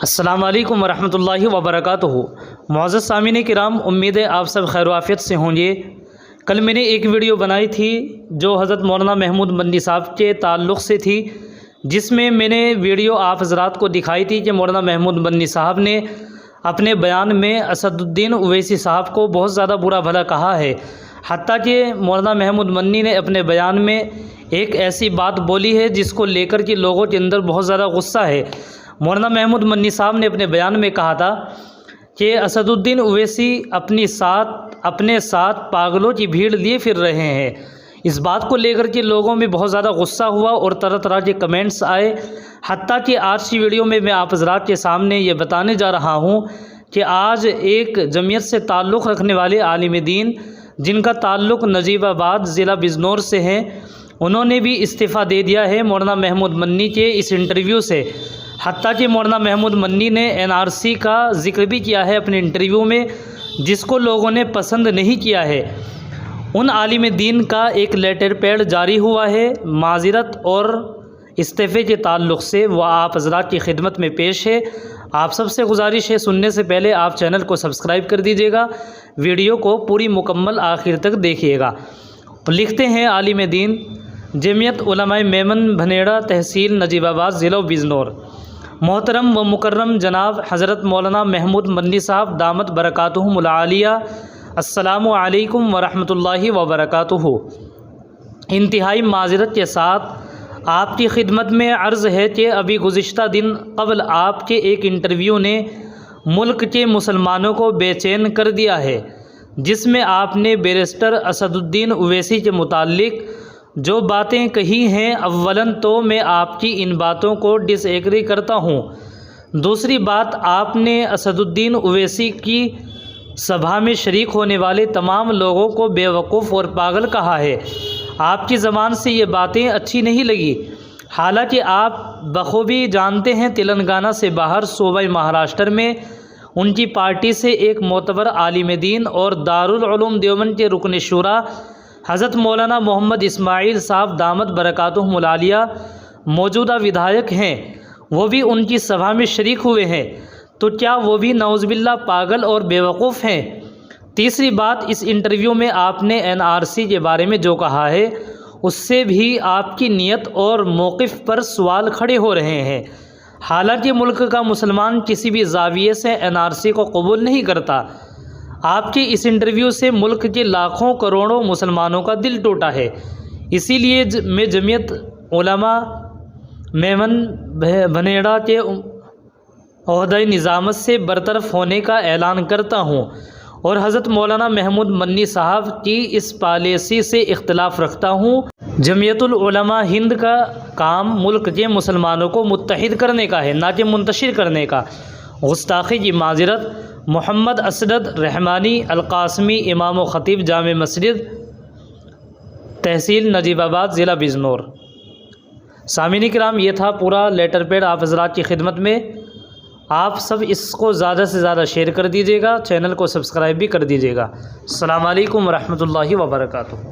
السلام علیکم ورحمۃ اللہ وبرکاتہ۔ معزز سامعین کرام، امید ہے آپ سب خیر و عافیت سے ہوں گے۔ کل میں نے ایک ویڈیو بنائی تھی جو حضرت مولانا محمود مدنی صاحب کے تعلق سے تھی، جس میں نے ویڈیو آپ حضرات کو دکھائی تھی کہ مولانا محمود مدنی صاحب نے اپنے بیان میں اسد الدین اویسی صاحب کو بہت زیادہ برا بھلا کہا ہے۔ حتیٰ کہ مولانا محمود مدنی نے اپنے بیان میں ایک ایسی بات بولی ہے جس کو لے کر کے لوگوں کے اندر بہت زیادہ غصہ ہے۔ مولانا محمود مدنی صاحب نے اپنے بیان میں کہا تھا کہ اسد الدین اویسی اپنے ساتھ پاگلوں کی بھیڑ لیے پھر رہے ہیں۔ اس بات کو لے کر کے لوگوں میں بہت زیادہ غصہ ہوا اور طرح طرح کے کمنٹس آئے۔ حتیٰ کہ آج کی ویڈیو میں آپ حضرات کے سامنے یہ بتانے جا رہا ہوں کہ آج ایک جمعیت سے تعلق رکھنے والے عالم دین، جن کا تعلق نجیب آباد ضلع بجنور سے ہے، انہوں نے بھی استعفیٰ دے دیا ہے مولانا محمود مدنی کے اس انٹرویو سے۔ حتیٰ کہ مولانا محمود مدنی نے NRC کا ذکر بھی کیا ہے اپنے انٹرویو میں، جس کو لوگوں نے پسند نہیں کیا ہے۔ ان عالم دین کا ایک لیٹر پیڈ جاری ہوا ہے معذرت اور استعفے کے تعلق سے، وہ آپ حضرات کی خدمت میں پیش ہے۔ آپ سب سے گزارش ہے، سننے سے پہلے آپ چینل کو سبسکرائب کر دیجیے گا، ویڈیو کو پوری مکمل آخر تک دیکھیے گا۔ لکھتے ہیں عالم دین، جمعیت علماء میمن بھنیڑا، تحصیل نجیب آباد، ضلع بجنور۔ محترم و مکرم جناب حضرت مولانا محمود مدنی صاحب دامت برکاتہم العالیہ، السلام علیکم ورحمۃ اللہ وبرکاتہ۔ انتہائی معذرت کے ساتھ آپ کی خدمت میں عرض ہے کہ ابھی گزشتہ دن قبل آپ کے ایک انٹرویو نے ملک کے مسلمانوں کو بے چین کر دیا ہے، جس میں آپ نے بیرسٹر اسد الدین اویسی کے متعلق جو باتیں کہی ہیں، اولاً تو میں آپ کی ان باتوں کو ڈس ایگری کرتا ہوں۔ دوسری بات، آپ نے اسد الدین اویسی کی سبھا میں شریک ہونے والے تمام لوگوں کو بے وقوف اور پاگل کہا ہے۔ آپ کی زبان سے یہ باتیں اچھی نہیں لگی، حالانکہ آپ بخوبی جانتے ہیں تلنگانہ سے باہر صوبہ مہاراشٹر میں ان کی پارٹی سے ایک معتبر عالم دین اور دارالعلوم دیوبند کے رکن شورا حضرت مولانا محمد اسماعیل صاحب دامت برکاتہم العالیہ موجودہ ودھائک ہیں، وہ بھی ان کی سبھا میں شریک ہوئے ہیں، تو کیا وہ بھی نعوذ باللہ پاگل اور بیوقوف ہیں؟ تیسری بات، اس انٹرویو میں آپ نے NRC کے بارے میں جو کہا ہے، اس سے بھی آپ کی نیت اور موقف پر سوال کھڑے ہو رہے ہیں۔ حالانکہ ملک کا مسلمان کسی بھی زاویے سے NRC کو قبول نہیں کرتا۔ آپ کے اس انٹرویو سے ملک کے لاکھوں کروڑوں مسلمانوں کا دل ٹوٹا ہے۔ اسی لیے میں جمعیت علماء میمن بھنیڑا کے عہدہ نظامت سے برطرف ہونے کا اعلان کرتا ہوں اور حضرت مولانا محمود مدنی صاحب کی اس پالیسی سے اختلاف رکھتا ہوں۔ جمعیت العلماء ہند کا کام ملک کے مسلمانوں کو متحد کرنے کا ہے، نہ کہ منتشر کرنے کا۔ گستاخی کی معذرت۔ محمد اسدد رحمانی القاسمی، امام و خطیب جامع مسجد، تحصیل نجیب آباد، ضلع بجنور۔ سامعین کرام، یہ تھا پورا لیٹر پیڈ آپ حضرات کی خدمت میں۔ آپ سب اس کو زیادہ سے زیادہ شیئر کر دیجیے گا، چینل کو سبسکرائب بھی کر دیجیے گا۔ السلام علیکم ورحمۃ اللہ وبرکاتہ۔